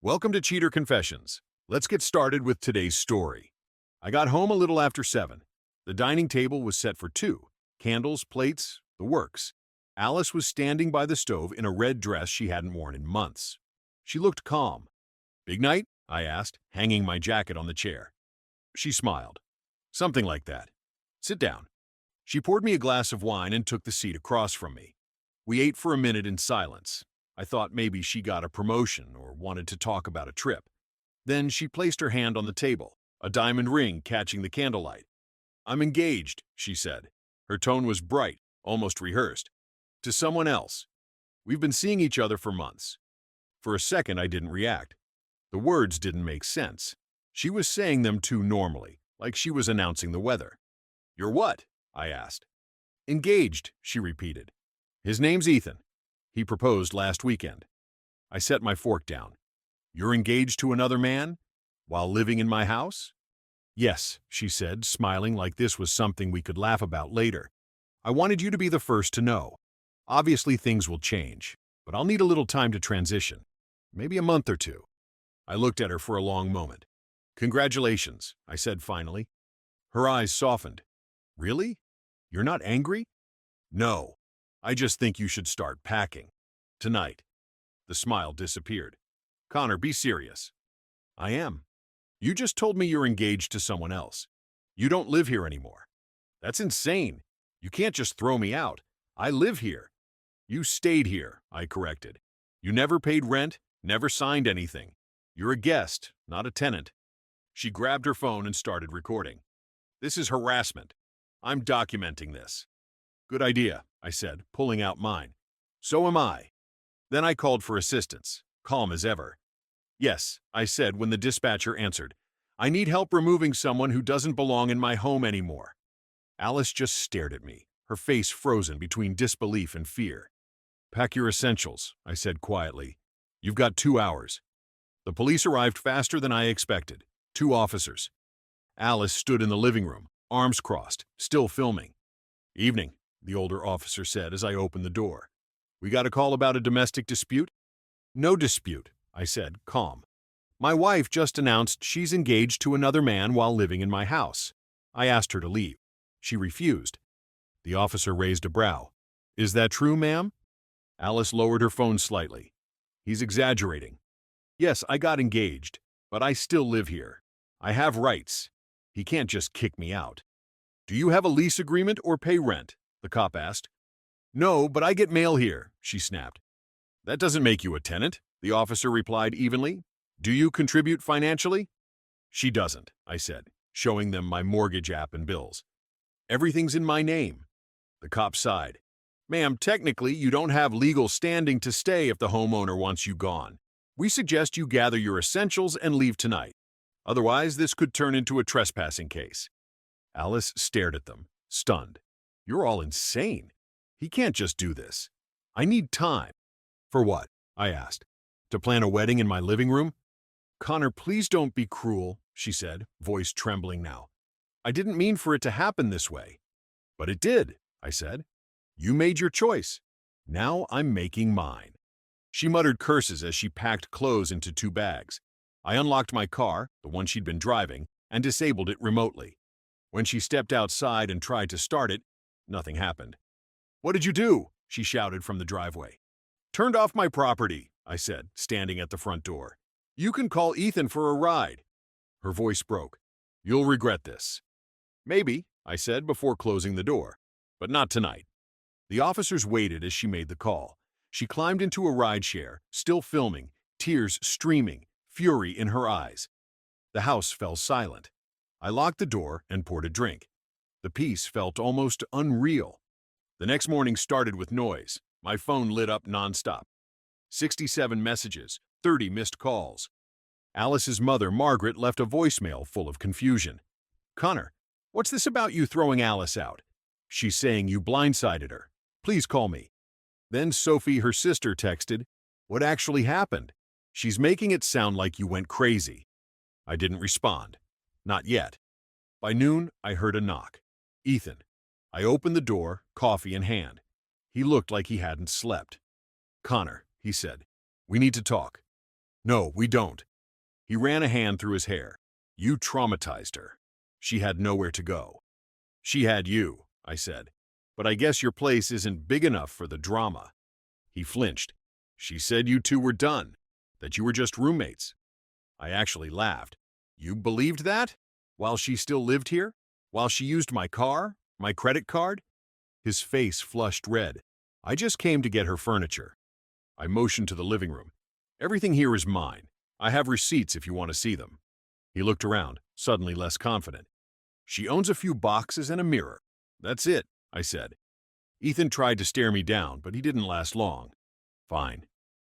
Welcome to Cheater Confessions. Let's get started with today's story. I got home a little after 7. The dining table was set for two. Candles, plates, the works. Alice was standing by the stove in a red dress she hadn't worn in months. She looked calm. "Big night?" I asked, hanging my jacket on the chair. She smiled. "Something like that. Sit down." She poured me a glass of wine and took the seat across from me. We ate for a minute in silence. I thought maybe she got a promotion or wanted to talk about a trip. Then she placed her hand on the table, a diamond ring catching the candlelight. "I'm engaged," she said. Her tone was bright, almost rehearsed. "To someone else. We've been seeing each other for months." For a second, I didn't react. The words didn't make sense. She was saying them too normally, like she was announcing the weather. "You're what?" I asked. "Engaged," she repeated. "His name's Ethan. He proposed last weekend." I set my fork down. "You're engaged to another man? While living in my house?" "Yes," she said, smiling like this was something we could laugh about later. "I wanted you to be the first to know. Obviously things will change, but I'll need a little time to transition. Maybe a month or two." I looked at her for a long moment. "Congratulations," I said finally. Her eyes softened. "Really? You're not angry?" "No. I just think you should start packing. Tonight." The smile disappeared. "Connor, be serious." "I am. You just told me you're engaged to someone else. You don't live here anymore." "That's insane. You can't just throw me out. I live here." "You stayed here," I corrected. "You never paid rent, never signed anything. You're a guest, not a tenant." She grabbed her phone and started recording. "This is harassment. I'm documenting this." "Good idea," I said, pulling out mine. "So am I." Then I called for assistance, calm as ever. "Yes," I said when the dispatcher answered. "I need help removing someone who doesn't belong in my home anymore." Alice just stared at me, her face frozen between disbelief and fear. "Pack your essentials," I said quietly. "You've got 2 hours." The police arrived faster than I expected. 2 officers. Alice stood in the living room, arms crossed, still filming. "Evening," the older officer said as I opened the door. "We got a call about a domestic dispute?" "No dispute," I said, calm. "My wife just announced she's engaged to another man while living in my house. I asked her to leave. She refused." The officer raised a brow. "Is that true, ma'am?" Alice lowered her phone slightly. "He's exaggerating. Yes, I got engaged, but I still live here. I have rights. He can't just kick me out." "Do you have a lease agreement or pay rent?" the cop asked. "No, but I get mail here," she snapped. "That doesn't make you a tenant," the officer replied evenly. "Do you contribute financially?" "She doesn't," I said, showing them my mortgage app and bills. "Everything's in my name." The cop sighed. "Ma'am, technically you don't have legal standing to stay if the homeowner wants you gone. We suggest you gather your essentials and leave tonight. Otherwise, this could turn into a trespassing case." Alice stared at them, stunned. "You're all insane. He can't just do this. I need time." "For what?" I asked. "To plan a wedding in my living room?" "Connor, please don't be cruel," she said, voice trembling now. "I didn't mean for it to happen this way." "But it did," I said. "You made your choice. Now I'm making mine." She muttered curses as she packed clothes into 2 bags. I unlocked my car, the one she'd been driving, and disabled it remotely. When she stepped outside and tried to start it, nothing happened. "What did you do?" she shouted from the driveway. "Turned off my property," I said, standing at the front door. "You can call Ethan for a ride." Her voice broke. "You'll regret this." "Maybe," I said before closing the door. "But not tonight." The officers waited as she made the call. She climbed into a rideshare, still filming, tears streaming, fury in her eyes. The house fell silent. I locked the door and poured a drink. The peace felt almost unreal. The next morning started with noise. My phone lit up nonstop. 67 messages, 30 missed calls. Alice's mother, Margaret, left a voicemail full of confusion. "Connor, what's this about you throwing Alice out? She's saying you blindsided her. Please call me." Then Sophie, her sister, texted, "What actually happened? She's making it sound like you went crazy." I didn't respond. Not yet. By noon, I heard a knock. Ethan. I opened the door, coffee in hand. He looked like he hadn't slept. "Connor," he said, "we need to talk." No, we don't. He ran a hand through his hair. You traumatized her. She had nowhere to go. She had you, I said. But I guess your place isn't big enough for the drama. He flinched. She said you two were done, that you were just roommates. I actually laughed. You believed that? While she still lived here? While she used my car? My credit card? His face flushed red. I just came to get her furniture. I motioned to the living room. Everything here is mine. I have receipts if you want to see them. He looked around, suddenly less confident. She owns a few boxes and a mirror. That's it, I said. Ethan tried to stare me down, but he didn't last long. Fine.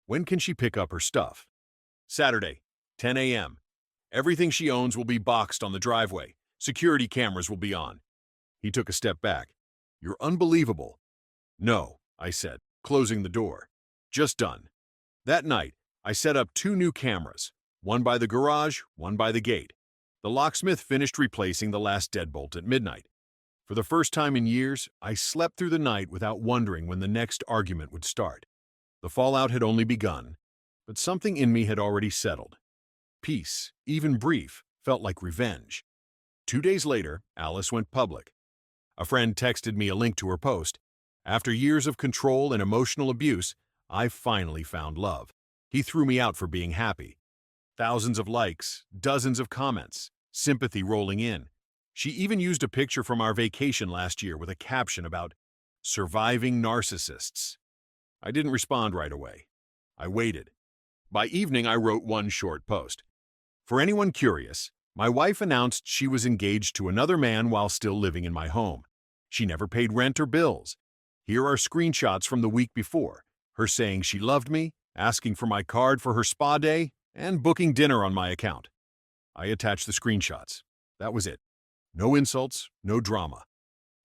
When can she pick up her stuff? Saturday, 10 a.m. Everything she owns will be boxed on the driveway. Security cameras will be on. He took a step back. You're unbelievable. No, I said, closing the door. Just done. That night, I set up 2 new cameras, one by the garage, one by the gate. The locksmith finished replacing the last deadbolt at midnight. For the first time in years, I slept through the night without wondering when the next argument would start. The fallout had only begun, but something in me had already settled. Peace, even brief, felt like revenge. 2 days later, Alice went public. A friend texted me a link to her post. After years of control and emotional abuse, I finally found love. He threw me out for being happy. Thousands of likes, dozens of comments, sympathy rolling in. She even used a picture from our vacation last year with a caption about surviving narcissists. I didn't respond right away. I waited. By evening, I wrote one short post. For anyone curious, my wife announced she was engaged to another man while still living in my home. She never paid rent or bills. Here are screenshots from the week before, her saying she loved me, asking for my card for her spa day, and booking dinner on my account. I attached the screenshots. That was it. No insults, no drama.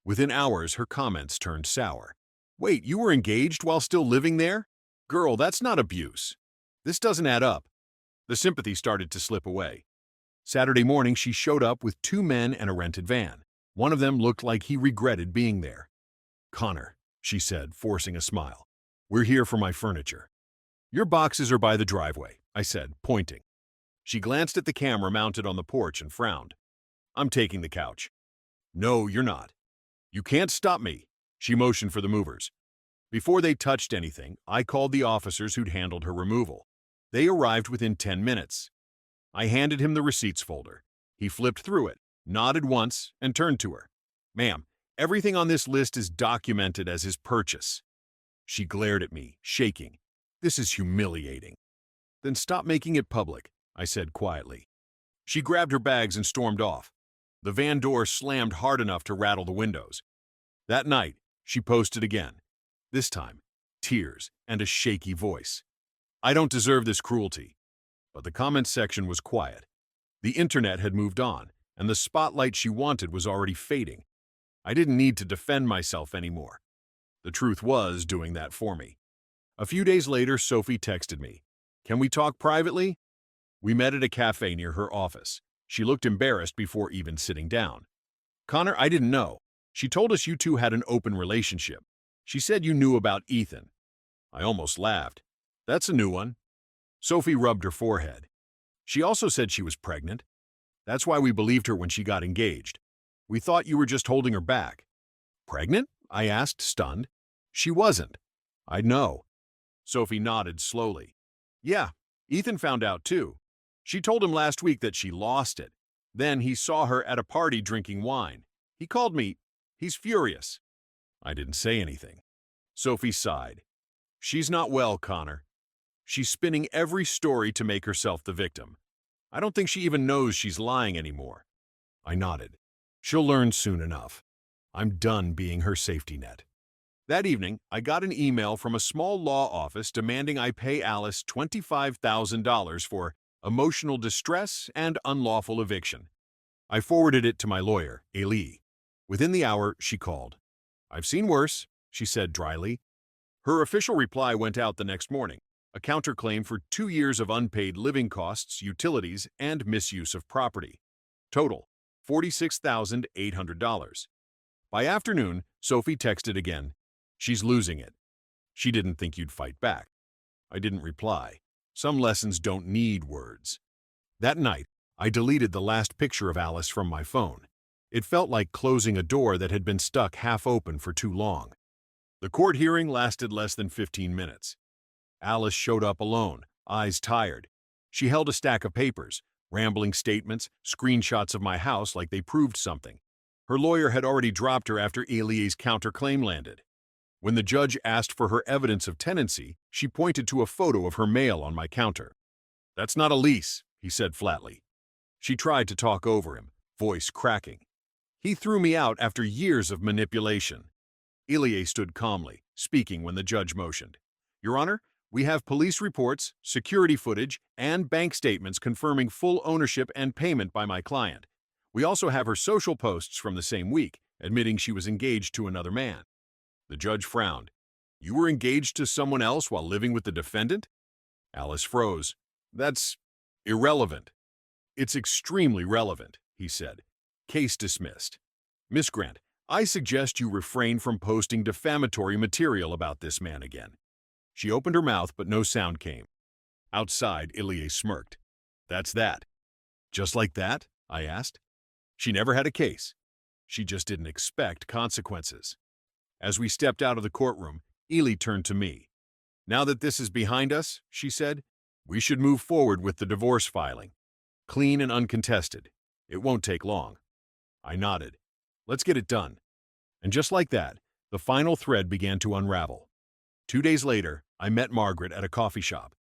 Within hours, her comments turned sour. Wait, you were engaged while still living there? Girl, that's not abuse. This doesn't add up. The sympathy started to slip away. Saturday morning, she showed up with 2 men and a rented van. One of them looked like he regretted being there. Connor, she said, forcing a smile. We're here for my furniture. Your boxes are by the driveway, I said, pointing. She glanced at the camera mounted on the porch and frowned. I'm taking the couch. No, you're not. You can't stop me. She motioned for the movers. Before they touched anything, I called the officers who'd handled her removal. They arrived within 10 minutes. I handed him the receipts folder. He flipped through it, nodded once, and turned to her. Ma'am, everything on this list is documented as his purchase. She glared at me, shaking. This is humiliating. Then stop making it public, I said quietly. She grabbed her bags and stormed off. The van door slammed hard enough to rattle the windows. That night, she posted again. This time, tears and a shaky voice. I don't deserve this cruelty. But the comments section was quiet. The internet had moved on, and the spotlight she wanted was already fading. I didn't need to defend myself anymore. The truth was doing that for me. A few days later, Sophie texted me. Can we talk privately? We met at a cafe near her office. She looked embarrassed before even sitting down. Connor, I didn't know. She told us you two had an open relationship. She said you knew about Ethan. I almost laughed. That's a new one. Sophie rubbed her forehead. She also said she was pregnant. That's why we believed her when she got engaged. We thought you were just holding her back. Pregnant? I asked, stunned. She wasn't. I know. Sophie nodded slowly. Yeah, Ethan found out too. She told him last week that she lost it. Then he saw her at a party drinking wine. He called me. He's furious. I didn't say anything. Sophie sighed. She's not well, Connor. She's spinning every story to make herself the victim. I don't think she even knows she's lying anymore. I nodded. She'll learn soon enough. I'm done being her safety net. That evening, I got an email from a small law office demanding I pay Alice $25,000 for emotional distress and unlawful eviction. I forwarded it to my lawyer, Ailey. Within the hour, she called. I've seen worse, she said dryly. Her official reply went out the next morning, a counterclaim for 2 years of unpaid living costs, utilities, and misuse of property. Total, $46,800. By afternoon, Sophie texted again. She's losing it. She didn't think you'd fight back. I didn't reply. Some lessons don't need words. That night, I deleted the last picture of Alice from my phone. It felt like closing a door that had been stuck half open for too long. The court hearing lasted less than 15 minutes. Alice showed up alone, eyes tired. She held a stack of papers, rambling statements, screenshots of my house like they proved something. Her lawyer had already dropped her after Elia's counterclaim landed. When the judge asked for her evidence of tenancy, she pointed to a photo of her mail on my counter. "That's not a lease," he said flatly. She tried to talk over him, voice cracking. He threw me out after years of manipulation. Elia stood calmly, speaking when the judge motioned. "Your Honor, we have police reports, security footage, and bank statements confirming full ownership and payment by my client. We also have her social posts from the same week, admitting she was engaged to another man." The judge frowned. "You were engaged to someone else while living with the defendant?" Alice froze. "That's irrelevant." "It's extremely relevant," he said. "Case dismissed. Miss Grant, I suggest you refrain from posting defamatory material about this man again." She opened her mouth, but no sound came. Outside, Ilie smirked. "That's that." "Just like that?" I asked. She never had a case. She just didn't expect consequences. As we stepped out of the courtroom, Ely turned to me. "Now that this is behind us," she said, "we should move forward with the divorce filing. Clean and uncontested. It won't take long." I nodded. "Let's get it done." And just like that, the final thread began to unravel. 2 days later, I met Margaret at a coffee shop.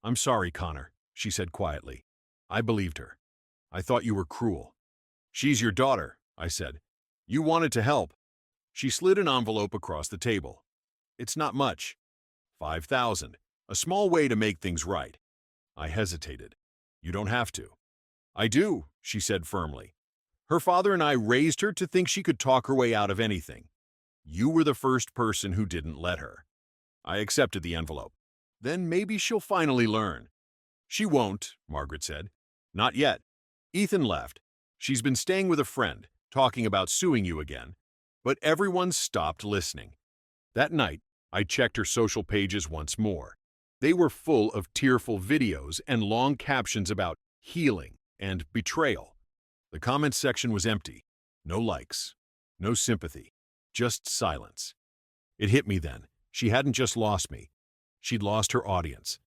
"I'm sorry, Connor," she said quietly. I believed her. "I thought you were cruel." "She's your daughter," I said. "You wanted to help." She slid an envelope across the table. "It's not much. 5,000. A small way to make things right." I hesitated. "You don't have to." "I do," she said firmly. "Her father and I raised her to think she could talk her way out of anything. You were the first person who didn't let her." I accepted the envelope. "Then maybe she'll finally learn." "She won't," Margaret said. "Not yet. Ethan left. She's been staying with a friend, talking about suing you again. But everyone stopped listening." That night, I checked her social pages once more. They were full of tearful videos and long captions about healing and betrayal. The comments section was empty. No likes, no sympathy, just silence. It hit me then. She hadn't just lost me. She'd lost her audience.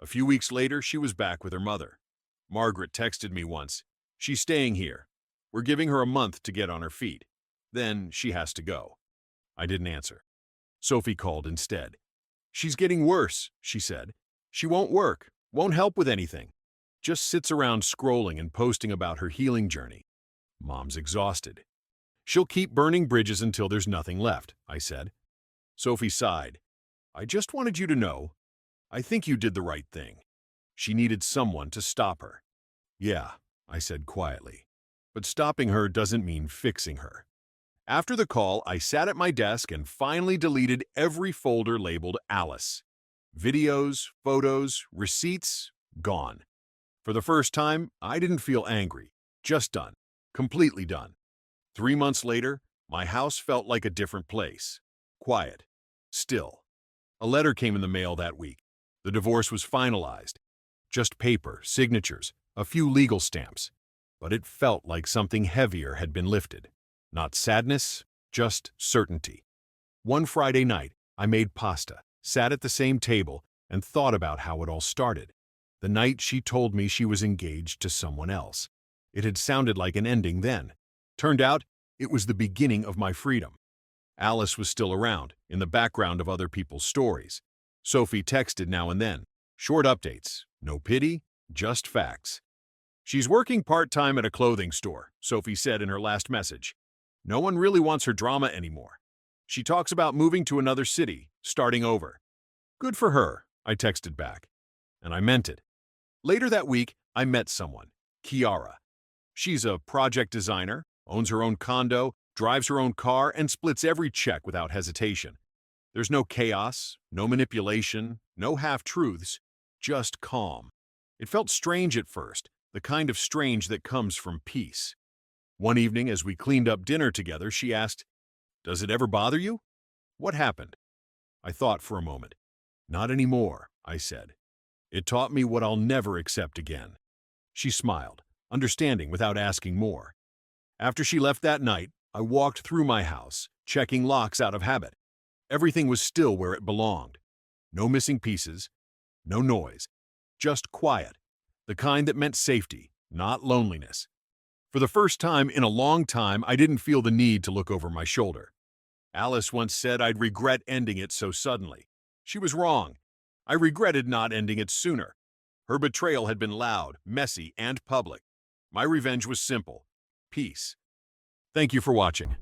A few weeks later, she was back with her mother. Margaret texted me once. "She's staying here. We're giving her a month to get on her feet. Then she has to go." I didn't answer. Sophie called instead. "She's getting worse," she said. "She won't work, won't help with anything. Just sits around scrolling and posting about her healing journey. Mom's exhausted." "She'll keep burning bridges until there's nothing left," I said. Sophie sighed. "I just wanted you to know, I think you did the right thing." She needed someone to stop her. "Yeah," I said quietly. "But stopping her doesn't mean fixing her." After the call, I sat at my desk and finally deleted every folder labeled Alice. Videos, photos, receipts, gone. For the first time, I didn't feel angry. Just done. Completely done. 3 months later, my house felt like a different place. Quiet. Still. A letter came in the mail that week. The divorce was finalized. Just paper, signatures, a few legal stamps. But it felt like something heavier had been lifted. Not sadness, just certainty. One Friday night, I made pasta, sat at the same table, and thought about how it all started. The night she told me she was engaged to someone else. It had sounded like an ending then. Turned out, it was the beginning of my freedom. Alice was still around, in the background of other people's stories. Sophie texted now and then. Short updates. No pity, just facts. "She's working part-time at a clothing store," Sophie said in her last message. "No one really wants her drama anymore. She talks about moving to another city, starting over." "Good for her," I texted back. And I meant it. Later that week, I met someone, Kiara. She's a project designer, owns her own condo, drives her own car, and splits every check without hesitation. There's no chaos, no manipulation, no half-truths, just calm. It felt strange at first, the kind of strange that comes from peace. One evening, as we cleaned up dinner together, she asked, "Does it ever bother you?" "What happened?" I thought for a moment. "Not anymore," I said. It taught me what I'll never accept again." She smiled, understanding without asking more. After she left that night, I walked through my house, checking locks out of habit. Everything was still where it belonged. No missing pieces, no noise, just quiet, the kind that meant safety, not loneliness. For the first time in a long time, I didn't feel the need to look over my shoulder. Alice once said I'd regret ending it so suddenly. She was wrong. I regretted not ending it sooner. Her betrayal had been loud, messy, and public. My revenge was simple: peace. Thank you for watching.